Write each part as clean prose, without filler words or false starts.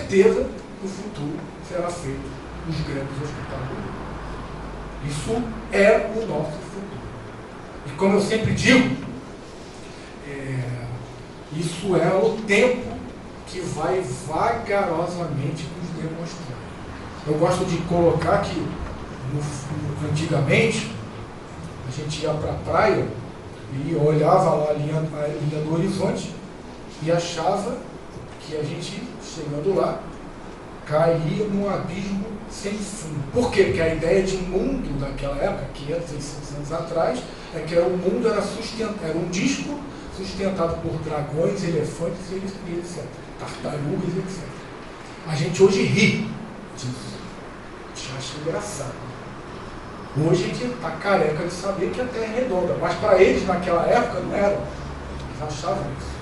certeza que o futuro será feito nos grandes hospitais. Isso é o nosso futuro. E como eu sempre digo, isso é o tempo que vai vagarosamente nos demonstrar. Eu gosto de colocar que, antigamente, a gente ia para a praia e olhava lá a linha do horizonte e achava que a gente, chegando lá, caía num abismo sem fundo. Por quê? Porque a ideia de mundo daquela época, 500, 600 anos atrás, é que o mundo era um disco sustentado por dragões, elefantes e etc. Tartarugas e etc. A gente hoje ri disso. A gente acha engraçado. Hoje a gente está careca de saber que a Terra é redonda. Mas para eles, naquela época, não era. Eles achavam isso.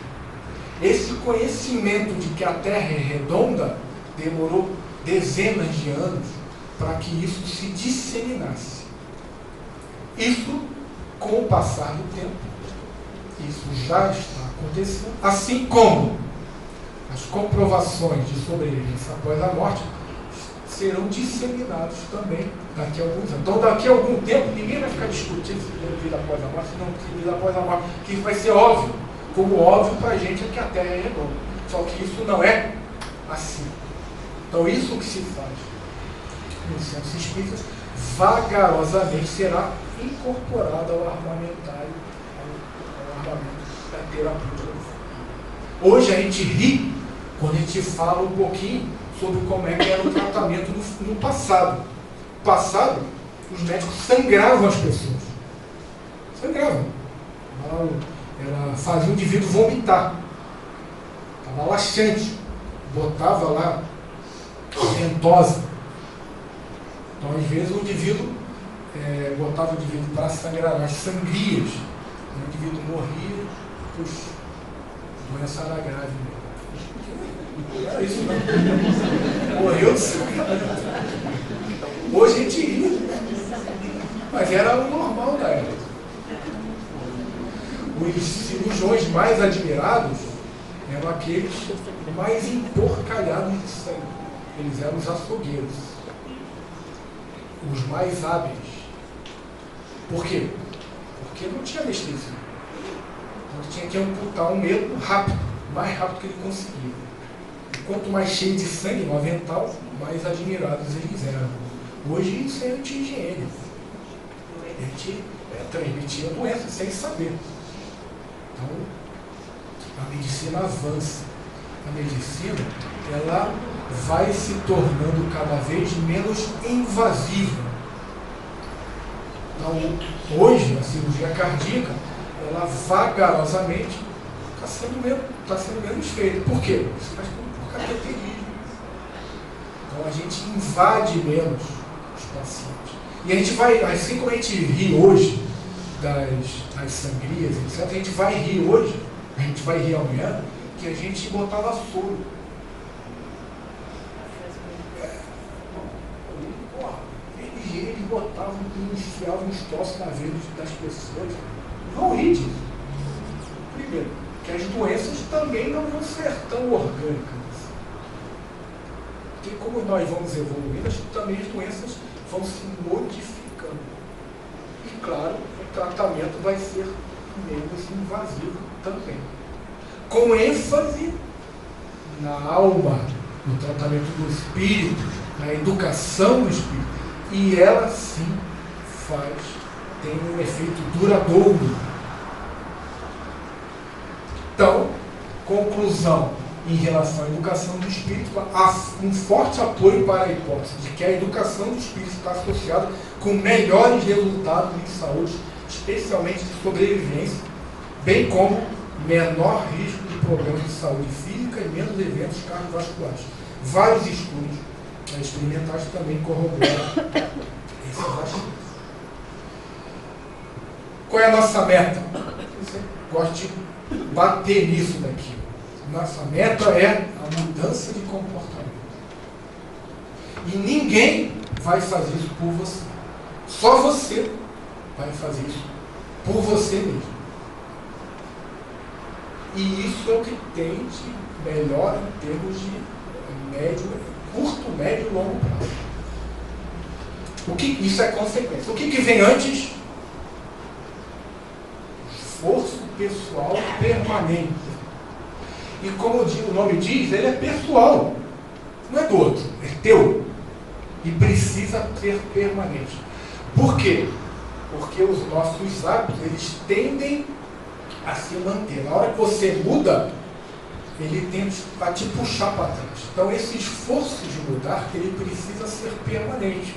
Esse conhecimento de que a Terra é redonda demorou dezenas de anos para que isso se disseminasse. Isso, com o passar do tempo, isso já está acontecendo, assim como as comprovações de sobrevivência após a morte serão disseminados também daqui a alguns anos. Então, daqui a algum tempo, ninguém vai ficar discutindo se tem vida após a morte, se não tem vida após a morte, que vai ser óbvio, como óbvio para a gente é que a Terra é redonda. Só que isso não é assim. Então, isso que se faz nos centros espíritas, vagarosamente será incorporado ao armamentário, ao armamento da terapêutica. Hoje a gente ri quando a gente fala um pouquinho sobre como é que era o tratamento no passado. No passado, os médicos sangravam as pessoas. Sangravam. Ela fazia o indivíduo vomitar. Estava laxante. Botava lá ventosa. Então, às vezes, o indivíduo botava o indivíduo para sangrar as sangrias. O indivíduo morria, puxa, a doença era grave mesmo. Era isso não. Morreu de sangrado. Hoje a gente ri. Mas era o normal da época. Os cirurgiões mais admirados eram aqueles mais emporcalhados de sangue. Eles eram os açougueiros. Os mais hábeis. Por quê? Porque não tinha anestesia. Então tinha que amputar um membro rápido, o mais rápido que ele conseguia. E quanto mais cheio de sangue no avental, mais admirados eles eram. Hoje isso é anti-higiene. A gente transmitia a doença sem saber. Então, a medicina avança. A medicina, ela vai se tornando cada vez menos invasiva. Então, hoje, a cirurgia cardíaca, ela vagarosamente está sendo menos feita. Por quê? Isso faz por cateterismo. Então, a gente invade menos os pacientes. E a gente vai, assim como a gente ri hoje das sangrias, etc., a gente vai rir hoje, a gente vai rir amanhã, que a gente botava soro. Eles botavam, enfiavam os troços na veia das pessoas. Não ri disso. Primeiro, que as doenças também não vão ser tão orgânicas. Porque como nós vamos evoluindo, também as doenças vão se modificando. E claro, o tratamento vai ser menos invasivo também. Com ênfase na alma, no tratamento do espírito, na educação do espírito. E ela sim tem um efeito duradouro. Então, conclusão em relação à educação do espírito, um forte apoio para a hipótese de que a educação do espírito está associada com melhores resultados em saúde, especialmente de sobrevivência, bem como menor risco de problemas de saúde física e menos eventos cardiovasculares. Vários estudos experimentais também corroboram esses aspectos. Qual é a nossa meta? Você gosta de bater nisso daqui. Nossa meta é a mudança de comportamento. E ninguém vai fazer isso por você. Só você vai fazer isso por você mesmo. E isso é o que tem de melhor em termos de médio longo prazo. Isso é consequência. O que vem antes? Esforço pessoal permanente. E como o nome diz, ele é pessoal. Não é do outro, é teu. E precisa ser permanente. Por quê? Porque os nossos hábitos, eles tendem a se manter. Na hora que você muda, ele tende a te puxar para trás. Então, esse esforço de mudar, ele precisa ser permanente.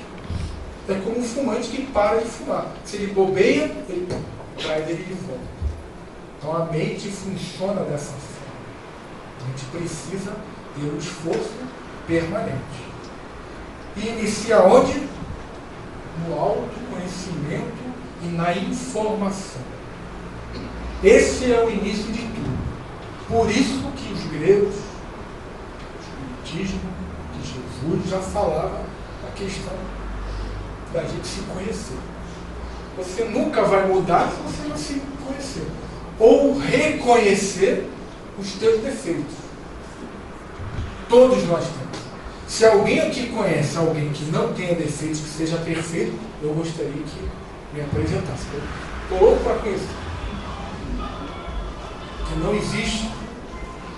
É como um fumante que para de fumar. Se ele bobeia, ele traz ele de volta. Então, a mente funciona dessa forma. A gente precisa ter um esforço permanente. E inicia onde? No autoconhecimento e na informação. Esse é o início de tudo. Por isso que os gregos, o espiritismo de Jesus já falava a questão da gente se conhecer. Você nunca vai mudar se você não se conhecer. Ou reconhecer os teus defeitos. Todos nós temos. Se alguém aqui conhece alguém que não tenha defeitos, que seja perfeito, eu gostaria que me apresentasse. Estou louco para conhecer. Que não existe.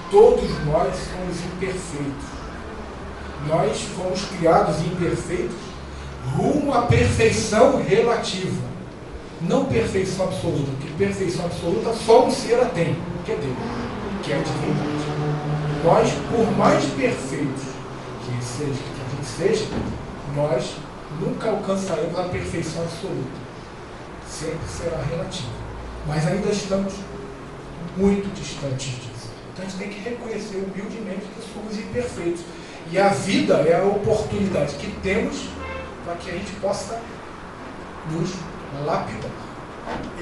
Todos nós somos imperfeitos. Nós fomos criados imperfeitos rumo à perfeição relativa. Não perfeição absoluta, porque perfeição absoluta só um ser a tem, que é Deus, que é a divindade. Nós, por mais perfeitos que a gente seja, nós nunca alcançaremos a perfeição absoluta. Sempre será relativa. Mas ainda estamos muito distantes disso. Então a gente tem que reconhecer humildemente que somos imperfeitos. E a vida é a oportunidade que temos para que a gente possa nos lapidar,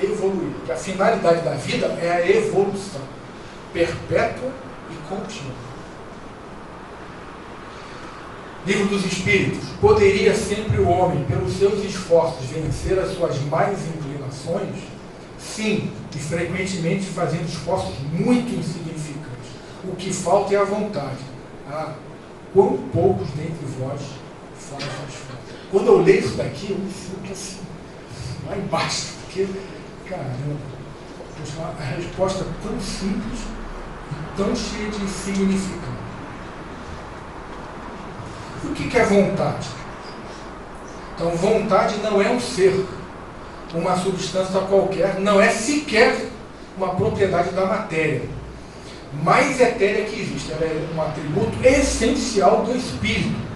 evoluir. Porque a finalidade da vida é a evolução perpétua e contínua. Livro dos Espíritos. Poderia sempre o homem, pelos seus esforços, vencer as suas más inclinações? Sim, e frequentemente fazendo esforços muito insignificantes. O que falta é a vontade. Ah, quão poucos dentre vós fazem esforço. Quando eu leio isso daqui, eu me sinto assim, lá embaixo, porque, caramba, a resposta é tão simples e tão cheia de significado. O que é vontade? Então, vontade não é um ser, uma substância qualquer, não é sequer uma propriedade da matéria mais etérea que existe. Ela é um atributo essencial do espírito,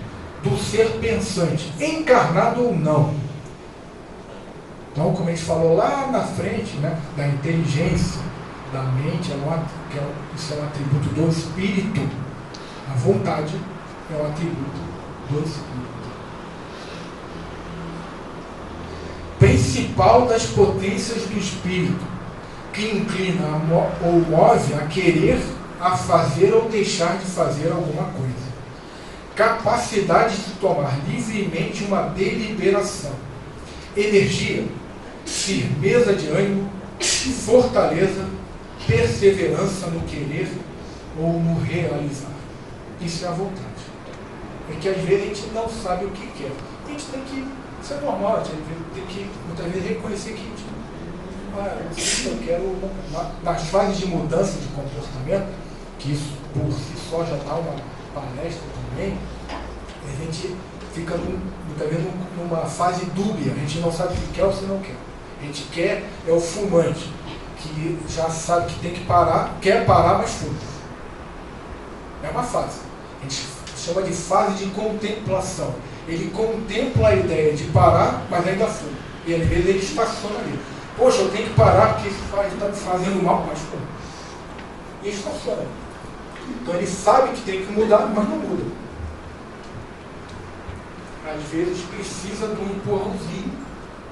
do ser pensante, encarnado ou não. Então, como a gente falou lá na frente, né, da inteligência, da mente, isso é um atributo do espírito. A vontade é um atributo do espírito. Principal das potências do espírito, que inclina ou move a querer, a fazer ou deixar de fazer alguma coisa. Capacidade de tomar livremente uma deliberação. Energia, firmeza de ânimo, fortaleza, perseverança no querer ou no realizar. Isso é a vontade. É que às vezes a gente não sabe o que quer. A gente tem que, isso é normal, a gente tem que muitas vezes reconhecer que a gente eu quero, nas fases de mudança de comportamento, que isso por si só já dá uma palestra também, a gente fica muitas vezes numa fase dúbia, a gente não sabe se quer ou se não quer. A gente quer, é o fumante, que já sabe que tem que parar, quer parar, mas fuma. É uma fase. A gente chama de fase de contemplação. Ele contempla a ideia de parar, mas ainda fuma. E às vezes ele estaciona ali. Poxa, eu tenho que parar porque isso está me fazendo mal, mas fuma. E estaciona. Então ele sabe que tem que mudar, mas não muda. Às vezes precisa de um empurrãozinho,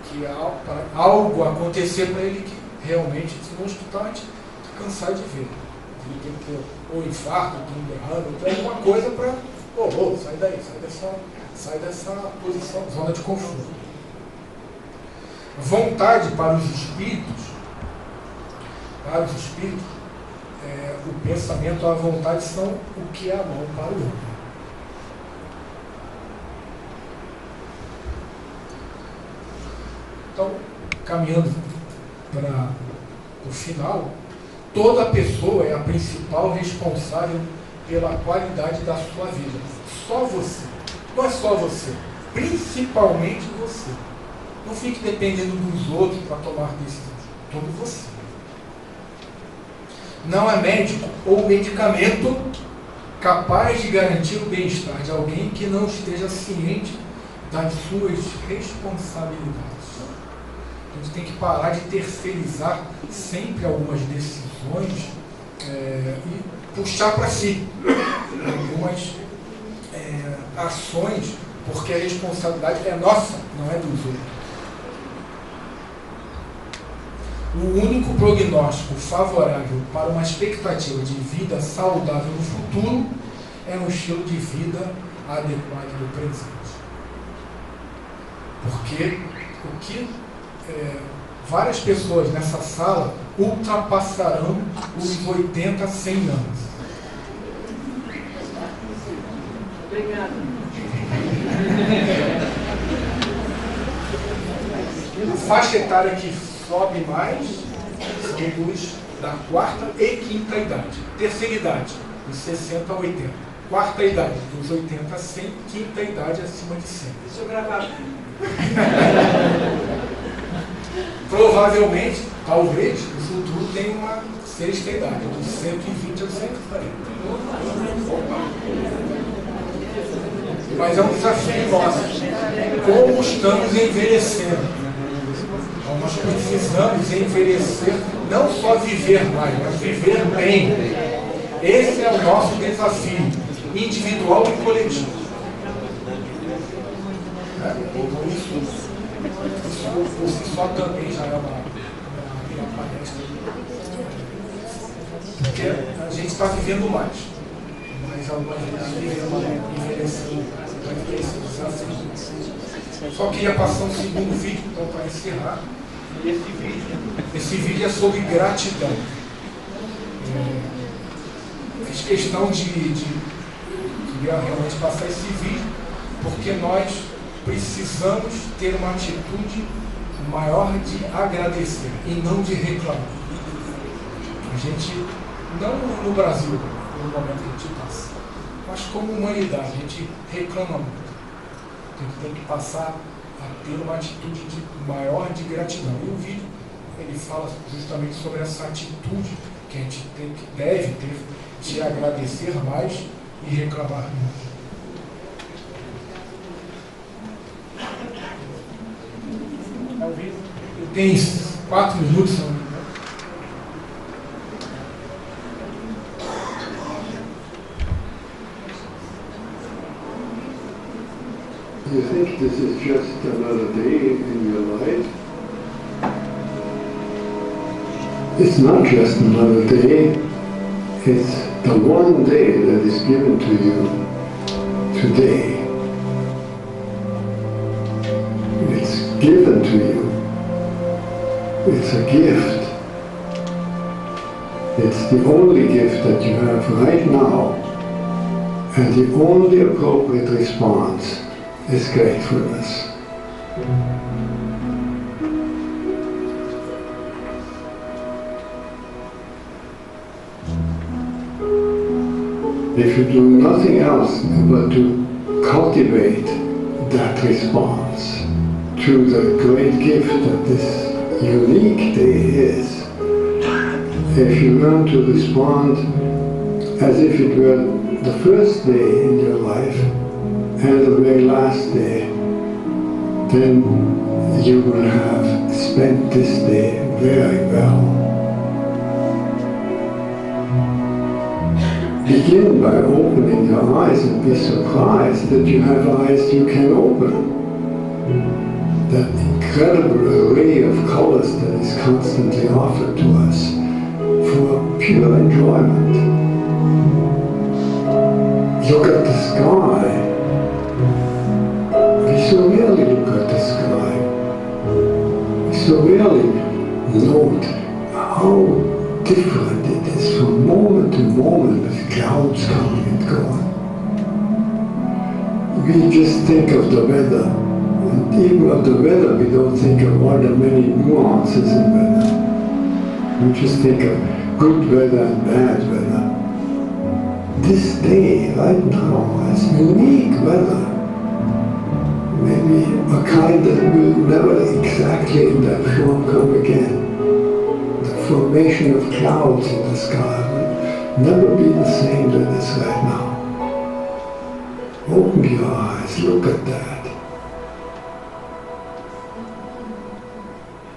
que é para algo acontecer para ele que realmente, se não escutar, a gente cansar de ver. Ele tem que ter ou infarto, ou um derrame, ou alguma coisa para, sai daí, sai dessa posição, zona de conforto. Vontade para os espíritos, o pensamento e a vontade são o que é a mão para o homem. Então, caminhando para o final, toda pessoa é a principal responsável pela qualidade da sua vida. Só você. Não é só você. Principalmente você. Não fique dependendo dos outros para tomar decisões. Todo você. Não é médico ou medicamento capaz de garantir o bem-estar de alguém que não esteja ciente das suas responsabilidades. A gente tem que parar de terceirizar sempre algumas decisões e puxar para si algumas ações, porque a responsabilidade é nossa, não é dos outros. O único prognóstico favorável para uma expectativa de vida saudável no futuro é um estilo de vida adequado no presente. Porque o que várias pessoas nessa sala ultrapassarão os 80, 100 anos. Obrigada. A faixa etária que sobe mais são dos da quarta e quinta idade. Terceira idade, dos 60 a 80. Quarta idade, dos 80 a 100. Quinta idade, acima de 100. Deixa eu gravar. Provavelmente, talvez, no futuro tenha uma sexta idade, dos 120 aos 140. Mas é um desafio nosso. Como estamos envelhecendo? Então, nós precisamos envelhecer, não só viver mais, mas viver bem. Esse é o nosso desafio, individual e coletivo. Isso por si só também já é uma palestra. Porque a gente está vivendo mais, mas algumas vezes envelhecendo, vai ter esse desafio. Só queria passar um segundo vídeo, então, para encerrar. Esse vídeo é sobre gratidão. Fiz questão de realmente passar esse vídeo, porque nós precisamos ter uma atitude maior de agradecer e não de reclamar. A gente, não no Brasil, no momento que a gente passa, mas como humanidade, a gente reclama muito. A gente tem que passar a ter uma atitude maior de gratidão. E o vídeo, ele fala justamente sobre essa atitude que a gente deve ter de agradecer mais e reclamar menos. Tem 4 minutos. You think this is just another day in your life? It's not just another day. It's the one day that is given to you today. It's given to you. It's a gift. It's the only gift that you have right now, and the only appropriate response is gratefulness. If you do nothing else but to cultivate that response to the great gift that this unique day is, if you learn to respond as if it were the first day in your life and the very last day, then you will have spent this day very well. Begin by opening your eyes and be surprised that you have eyes you can open. That incredible array of colors that is constantly offered to us for pure enjoyment. Look at the sky. We so rarely look at the sky. We so rarely note how different it is from moment to moment with clouds coming and going. We just think of the weather, and even of the weather, we don't think of all the many nuances in weather. We just think of good weather and bad weather. This day, right now, has unique weather. Maybe a kind that will never exactly in that form come again. The formation of clouds in the sky will never be the same that it is right now. Open your eyes, look at that.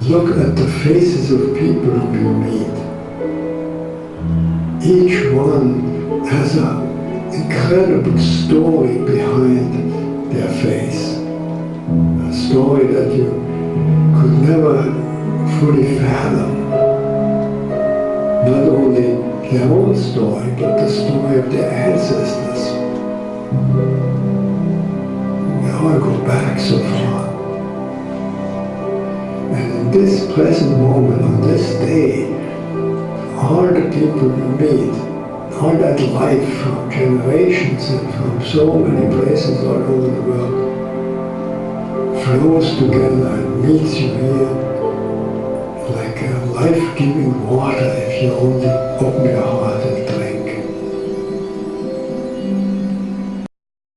Look at the faces of people whom you meet. Each one has an incredible story behind their face. A story that you could never fully fathom. Not only their own story, but the story of their ancestors. We all go back so far. And in this present moment, on this day, all the people you meet, all that life from generations and from so many places all over the world, flows together and meets you here like a life-giving water if you only open your heart.